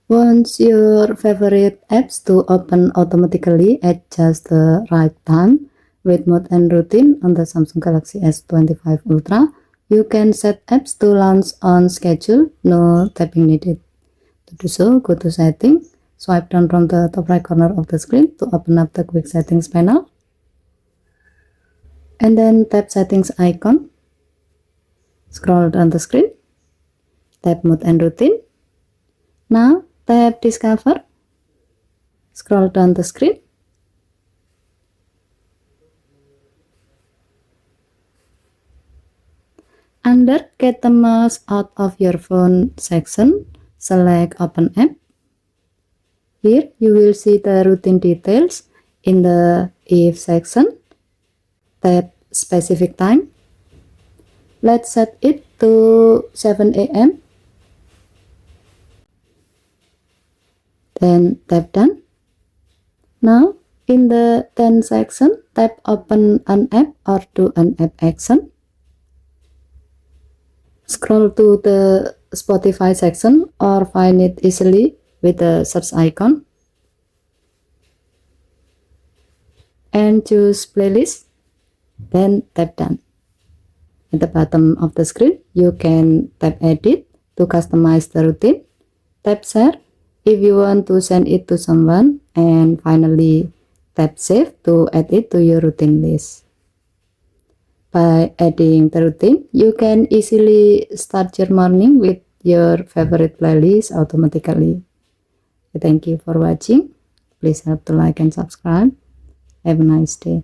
Want your favorite apps to open automatically at just the right time with mode and routine on the Samsung Galaxy S25 Ultra? You can set apps to launch on schedule, no tapping needed. To do so, go to Settings, swipe down from the top right corner of the screen to open up the Quick Settings panel, and then tap Settings icon. Scroll down the screen, tap Mode and Routine. Now tap Discover. Scroll down the screen. Under Get the Mouse Out of Your Phone section, select Open App. Here you will see the routine details. In the If section, tap Specific Time. Let's set it to 7 AM. Then tap Done. Now in the Then section, tap Open an App or Do an App action. Scroll to the Spotify section or find it easily with the search icon. And choose Playlist. Then tap Done. At the bottom of the screen, you can tap Edit to customize the routine. Tap Share if you want to send it to someone, and finally tap Save to add it to your routine list. By adding the routine, you can easily start your morning with your favorite playlist automatically. Thank you for watching. Please help to like and subscribe. Have a nice day.